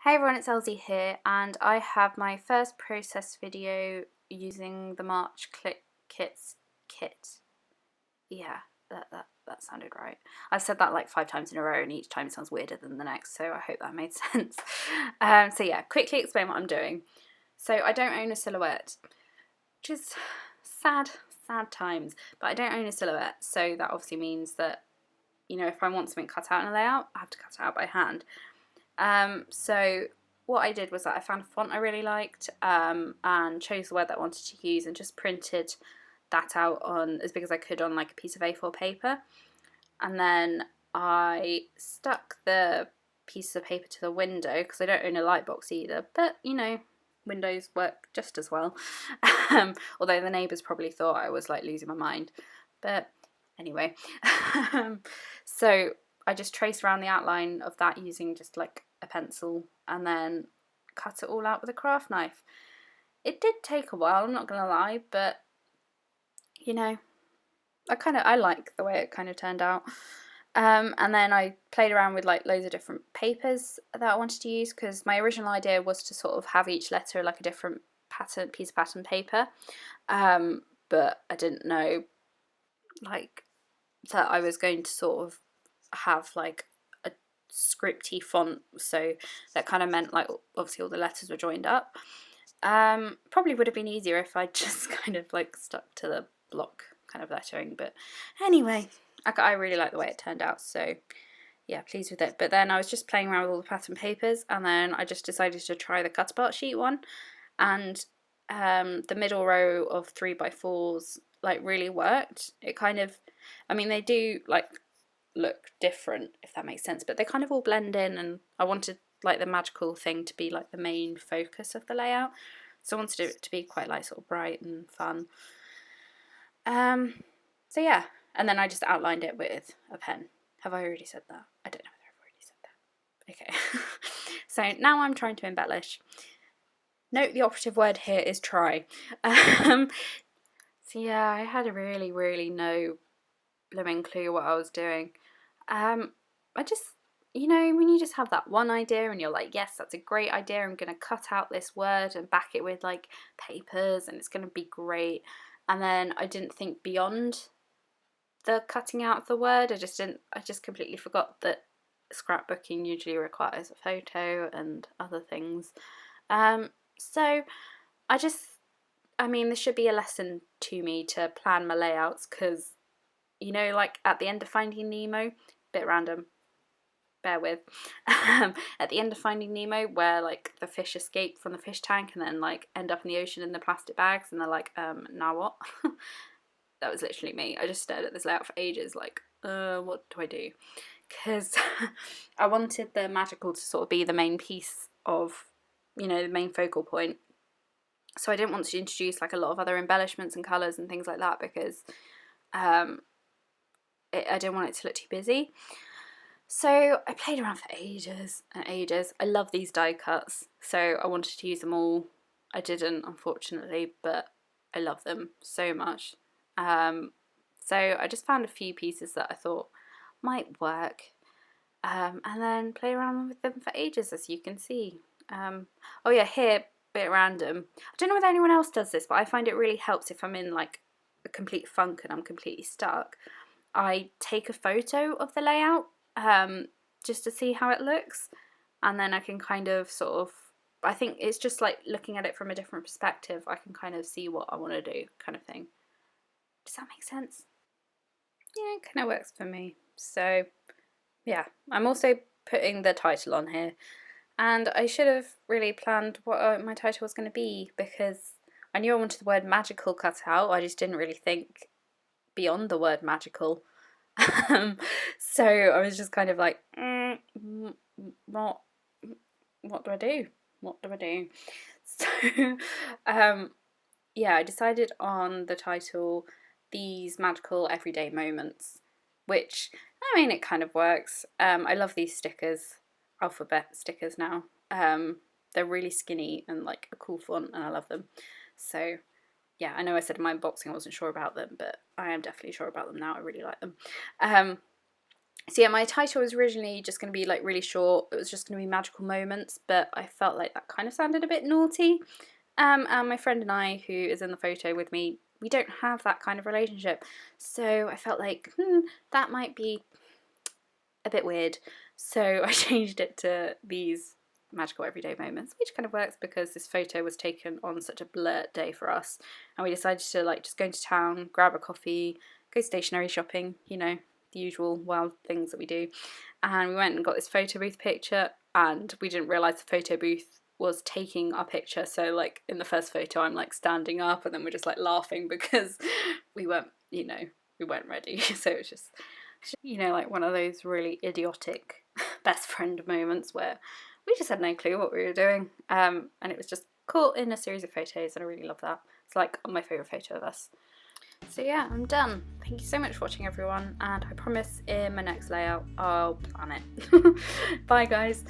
Hey everyone, it's Elsie here, and I have my first process video using the March Clique kit. Yeah, that sounded right. I've said that like 5 times in a row, and each time sounds weirder than the next, so I hope that made sense. So yeah, quickly explain what I'm doing. So I don't own a silhouette, which is sad times, but I don't own a silhouette, so that obviously means that, you know, if I want something cut out in a layout, I have to cut it out by hand. So what I did was that I found a font I really liked, and chose the word that I wanted to use and just printed that out on as big as I could on like a piece of A4 paper. And then I stuck the piece of paper to the window because I don't own a light box either, but you know, windows work just as well. Although the neighbours probably thought I was like losing my mind, but anyway. So I just traced around the outline of that using just like a pencil and then cut it all out with a craft knife. It did take a while, I'm not gonna lie, but you know, I like the way it kind of turned out. And then I played around with like loads of different papers that I wanted to use, because my original idea was to sort of have each letter like a different piece of pattern paper, but I didn't know like that I was going to sort of have like a scripty font, so that kind of meant like obviously all the letters were joined up. Probably would have been easier if I just kind of like stuck to the block kind of lettering, but anyway, I really like the way it turned out, so yeah, pleased with it. But then I was just playing around with all the pattern papers, and then I just decided to try the cut apart sheet one, and the middle row of 3x4s like really worked. It kind of, I mean, they do like look different, if that makes sense, but they kind of all blend in, and I wanted like the magical thing to be like the main focus of the layout, so I wanted it to be quite like sort of bright and fun. So yeah, and then I just outlined it with a pen. Have I already said that? I don't know whether I've already said that. Okay. So now I'm trying to embellish. Note the operative word here is try. So yeah, I had really no blooming clue what I was doing. I just, you know, when you just have that one idea and you're like, yes, that's a great idea, I'm gonna cut out this word and back it with like papers and it's gonna be great. And then I didn't think beyond the cutting out of the word. I just completely forgot that scrapbooking usually requires a photo and other things. So I mean, this should be a lesson to me to plan my layouts, because, you know, like at the end of Finding Nemo, bit random, bear with, at the end of Finding Nemo, where like the fish escape from the fish tank and then like end up in the ocean in the plastic bags, and they're like, now what? That was literally me. I just stared at this layout for ages, like, what do I do? Because I wanted the magical to sort of be the main piece of, you know, the main focal point. So I didn't want to introduce like a lot of other embellishments and colours and things like that, because I didn't want it to look too busy. So I played around for ages and ages. I love these die cuts, so I wanted to use them all. I didn't, unfortunately, but I love them so much. So I just found a few pieces that I thought might work, and then play around with them for ages, as you can see. Oh yeah, here, bit random. I don't know whether anyone else does this, but I find it really helps if I'm in like a complete funk and I'm completely stuck. I take a photo of the layout, just to see how it looks, and then I can kind of sort of, I think it's just like looking at it from a different perspective. I can kind of see what I want to do, kind of thing. Does that make sense? Yeah, it kind of works for me. So yeah, I'm also putting the title on here, and I should have really planned what my title was going to be, because I knew I wanted the word magical cut out. I just didn't really think beyond the word magical. So I was just kind of like, what do I do? What do I do? So yeah, I decided on the title, These Magical Everyday Moments, which, I mean, it kind of works. I love these stickers, alphabet stickers now. They're really skinny and like a cool font, and I love them. So yeah, I know I said in my unboxing I wasn't sure about them, but I am definitely sure about them now. I really like them. So yeah, my title was originally just going to be like really short. It was just going to be magical moments, but I felt like that kind of sounded a bit naughty. And my friend and I, who is in the photo with me, we don't have that kind of relationship. So I felt like that might be a bit weird. So I changed it to these magical everyday moments, which kind of works because this photo was taken on such a blurred day for us, and we decided to like just go into town, grab a coffee, go stationery shopping, you know, the usual wild things that we do. And we went and got this photo booth picture, and we didn't realise the photo booth was taking our picture. So like in the first photo I'm like standing up, and then we're just like laughing because we weren't, you know, we weren't ready. So it's just, you know, like one of those really idiotic best friend moments where we just had no clue what we were doing. And it was just caught in a series of photos, and I really love that. It's like my favourite photo of us. So yeah, I'm done. Thank you so much for watching, everyone, and I promise in my next layout I'll plan it. Bye guys.